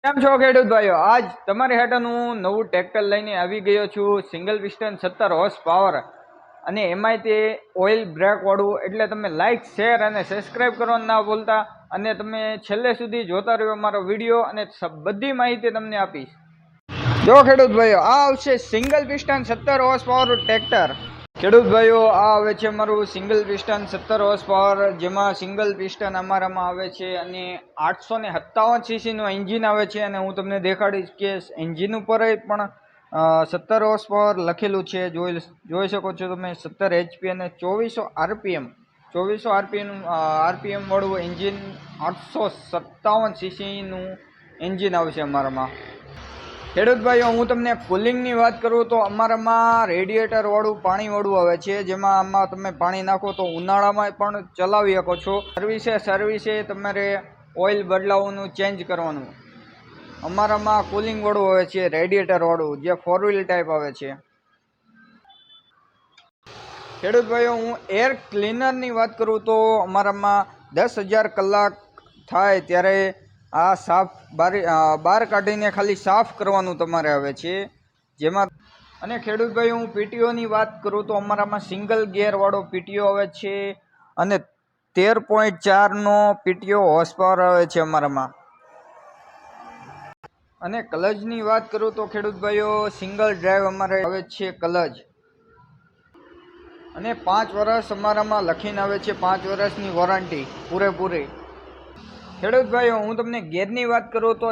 કેમ છો ખેડૂત ભાઈઓ? આજ તમારી હેઠળ હું નવું ટ્રેક્ટર લઈને આવી ગયો છું. સિંગલ પિસ્ટન 17 હોર્સ પાવર અને એમાંય તે ઓઇલ બ્રેક વાળું. એટલે તમે લાઇક, શેર અને સબસ્ક્રાઈબ કરવાનું ના ભૂલતા અને તમે છેલ્લે સુધી જોતા રહ્યો મારો વિડીયો અને બધી માહિતી તમને આપીશ. જો ખેડૂત ભાઈઓ, આ આવશે single piston 17 horse power tractor. ખેડૂત ભાઈઓ, આ આવે છે મારું સિંગલ પિસ્ટન 17 હોર્સ પાવર, જેમાં સિંગલ પિસ્ટન અમારામાં આવે છે અને 857 સીસીનું એન્જિન આવે છે. અને હું તમને દેખાડીશ કે એન્જિન ઉપર પણ 17 હોર્સ પાવર લખેલું છે. જોઈ શકો છો તમે, 17 HP અને 2400 આરપીએમ વાળું એન્જિન, 857 સીસીનું એન્જિન આવશે અમારામાં. ખેડૂત ભાઈઓ, હું તમને કુલિંગની વાત કરું તો અમારામાં રેડિએટર વાળું પાણી વાળું આવે છે, જેમાં આમાં તમે પાણી નાખો તો ઉનાળામાં પણ ચલાવી શકો છો. સર્વિસે તમારે ઓઇલ બદલાવવાનું, ચેન્જ કરવાનું. અમારામાં કુલિંગ વાળું આવે છે, રેડિએટર વાળું, જે 4 વ્હીલ ટાઈપ આવે છે. ખેડૂત ભાઈઓ, હું એર ક્લીનરની વાત કરું તો અમારામાં 10,000 કલાક થાય ત્યારે આ સાફ બહાર કાઢીને ખાલી સાફ કરવાનું તમારે આવે છે. જેમાં અને ખેડૂત ભાઈ, હું પીટીઓની વાત કરું તો અમારામાં સિંગલ ગેર વાળો પીટીઓ આવે છે અને 13.4નો પીટીઓ હોર્સ પાવર આવે છે અમારામાં. અને ક્લચની વાત કરું તો ખેડૂત ભાઈઓ, સિંગલ ડ્રાઈવ અમારે આવે છે ક્લચ. અને 5 વર્ષ અમારામાં લખીને આવે છે, 5 વર્ષની વોરંટી પૂરેપૂરી. ખેડૂત ભાઈઓ, હું તમને ગેરની વાત કરું તો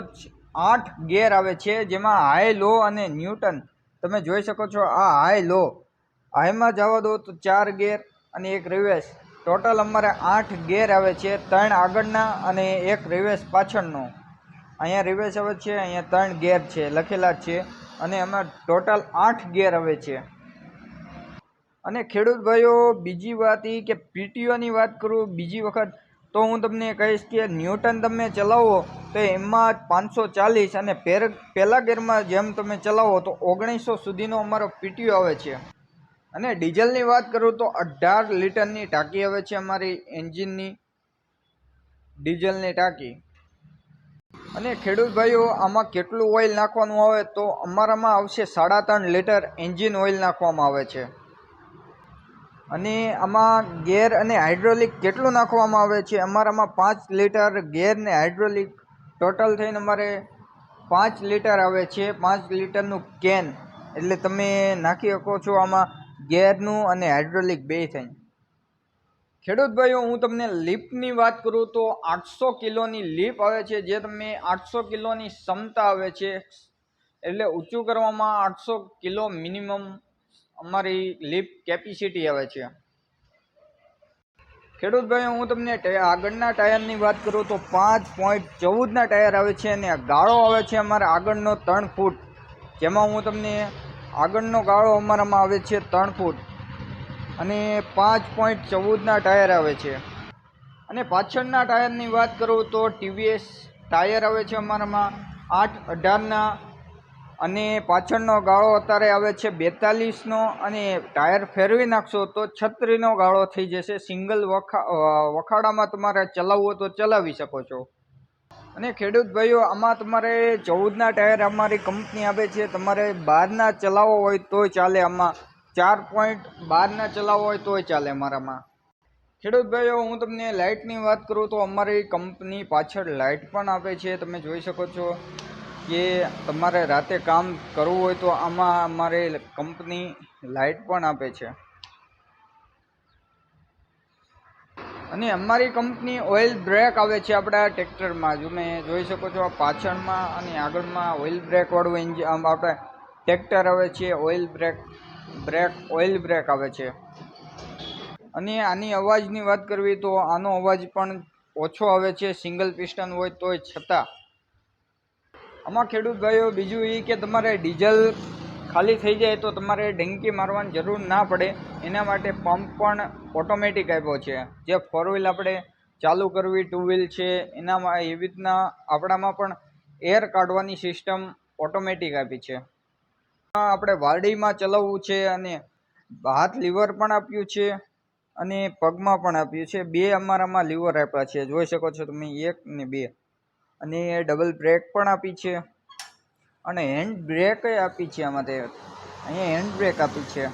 8 ગેર આવે છે, જેમાં હાઈ, લો અને ન્યૂટન તમે જોઈ શકો છો. આ હાઈ લો, હાઈમાં જવા દો તો 4 ગેર અને એક રિવર્સ. ટોટલ અમારે 8 ગેર આવે છે, 3 આગળના અને એક રિવર્સ પાછળનો. અહીંયા રિવર્સ આવે છે, અહીંયા 3 ગેર છે લખેલા છે અને એમાં ટોટલ 8 ગેર આવે છે. અને ખેડૂત ભાઈઓ, બીજી વાત એ કે પીટીઓની વાત કરું બીજી વખત તો હું તમને કહીશ કે ન્યૂટન તમે ચલાવો તો એમાં 540 અને પહેલા ગેરમાં જેમ તમે ચલાવો તો 1900 સુધીનો અમારો પીટીઓ આવે છે. અને ડીઝલની વાત કરું તો 18 લીટરની ટાંકી આવે છે અમારી એન્જિનની ડીઝલની ટાંકી. અને ખેડૂત ભાઈઓ, આમાં કેટલું ઓઇલ નાખવાનું આવે તો અમારામાં આવશે 3.5 લીટર એન્જિન ઓઇલ નાખવામાં આવે છે. અને આમાં ગેર અને હાઇડ્રોલિક કેટલું નાખવામાં આવે છે? અમારામાં 5 લીટર ગેર ને હાઇડ્રોલિક ટોટલ થઈને અમારે 5 લીટર આવે છે. 5 લીટરનું કેન, એટલે તમે નાખી શકો છો આમાં ગેરનું અને હાઇડ્રોલિક બે થઈને. ખેડૂત ભાઈઓ, હું તમને લિફ્ટની વાત કરું તો 800 કિલોની લિફ્ટ આવે છે, જે તમે 800 કિલોની ક્ષમતા આવે છે. એટલે ઊંચું કરવામાં 800 કિલો મિનિમમ અમારી લિફ્ટ કેપેસિટી આવે છે. ખેડૂત ભાઈઓ, હું તમને આગળના ટાયરની વાત કરું તો 5.14ના ટાયર આવે છે અને ગાળો આવે છે અમારે આગળનો 3 ફૂટ. જેમાં હું તમને આગળનો ગાળો અમારામાં આવે છે 3 ફૂટ અને 5.14ના ટાયર આવે છે. અને પાછળના ટાયરની વાત કરું તો ટીવીએસ ટાયર આવે છે અમારામાં 8/18ના. અને પાછળનો ગાળો અત્યારે આવે છે 42નો અને ટાયર ફેરવી નાખશો તો 36નો ગાળો થઈ જશે. સિંગલ વખાડામાં તમારે ચલાવવું હોય તો ચલાવી શકો છો. અને ખેડૂત ભાઈઓ, આમાં તમારે 14ના ટાયર અમારી કંપની આપે છે. તમારે 12ના ચલાવવો હોય તોય ચાલે. આમાં 4.12ના ચલાવવો હોય તોય ચાલે અમારામાં. ખેડૂત ભાઈઓ, હું તમને લાઇટની વાત કરું તો અમારી કંપની પાછળ લાઇટ પણ આપે છે. તમે જોઈ શકો છો કે તમારે રાતે કામ કરવું હોય તો આમાં અમારે કંપની લાઇટ પણ આપે છે. અને અમારી કંપની ઓઇલ બ્રેક આવે છે આપણા ટ્રેક્ટરમાં. તમે જોઈ શકો છો પાછળમાં અને આગળમાં ઓઇલ બ્રેક વાળું એન્જિન આપણે ટ્રેક્ટર આવે છે. ઓઇલ ઓઇલ બ્રેક આવે છે. અને આની અવાજની વાત કરવી તો આનો અવાજ પણ ઓછો આવે છે, સિંગલ પિસ્ટન હોય તોય છતાં. આમાં ખેડૂત ભાઈઓ, બીજું એ કે તમારે ડીઝલ ખાલી થઈ જાય તો તમારે ડંકી મારવાની જરૂર ના પડે. એના માટે પંપ પણ ઓટોમેટિક આપ્યો છે. જે 4 વ્હીલ આપણે ચાલુ કરવી, 2 વ્હીલ છે, એનામાં એવી રીતના આપણામાં પણ એર કાઢવાની સિસ્ટમ ઓટોમેટિક આપી છે. આપણે વાડીમાં ચલાવવું છે અને હાથ લીવર પણ આપ્યું છે અને પગમાં પણ આપ્યું છે. 2 અમારામાં લીવર આપ્યા છે, જોઈ શકો છો તમે, 1 ને 2. અને ડબલ બ્રેક પણ આપી છે અને હેન્ડ બ્રેક આપી છે. આમાં અહીંયા હેન્ડ બ્રેક આપી છે,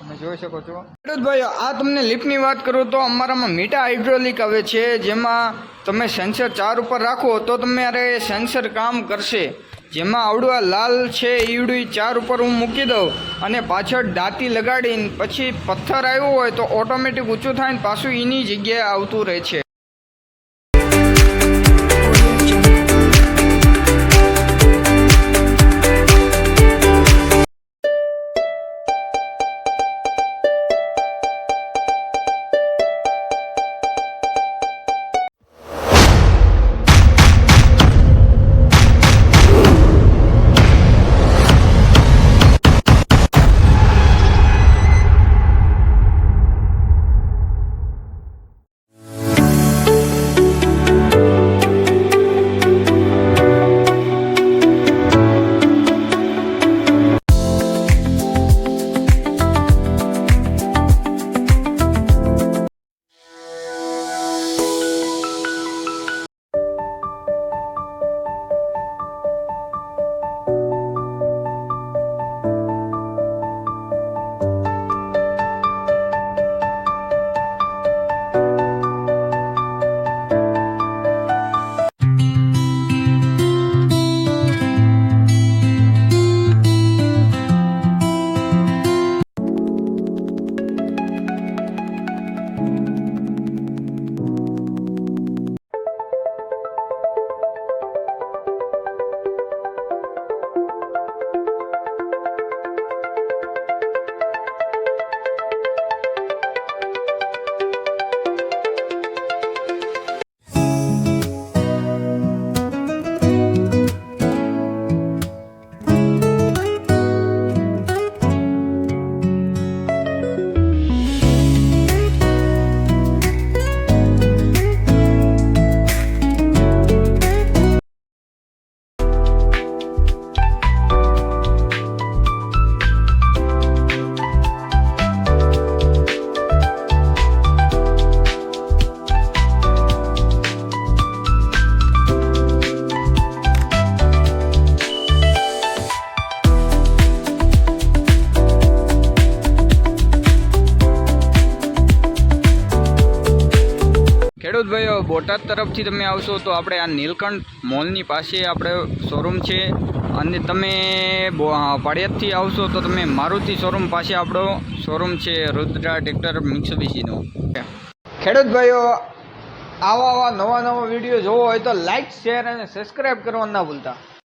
તમે જોઈ શકો છો. ખેડૂત ભાઈઓ, આ તમને લિફ્ટની વાત કરું તો અમારામાં મીટા હાઇડ્રોલિક આવે છે, જેમાં તમે સેન્સર 4 ઉપર રાખો તો તમારે સેન્સર કામ કરશે. જેમાં આવડું આ લાલ છે ઈવડું 4 ઉપર હું મૂકી દઉં અને પાછળ દાંતી લગાડીને પછી પથ્થર આવ્યો હોય તો ઓટોમેટિક ઊંચું થાય ને પાછું એની જગ્યાએ આવતું રહે છે. ખેડૂત ભાઈઓ, બોટાદ તરફથી તમે આવશો તો આપણે આ નીલકંઠ મોલની પાસે આપણે શોરૂમ છે, અને તમે પાળિયાદથી આવશો તો તમે મારુતિ શોરૂમ પાસે આપણો શોરૂમ છે, રુદ્રા ટ્રેક્ટર મિત્સુબિશીનો. ખેડૂત ભાઈઓ, આવા નવા વિડીયો જોવો હોય તો લાઈક, શેર અને સબસ્ક્રાઈબ કરવાનું ના ભૂલતા.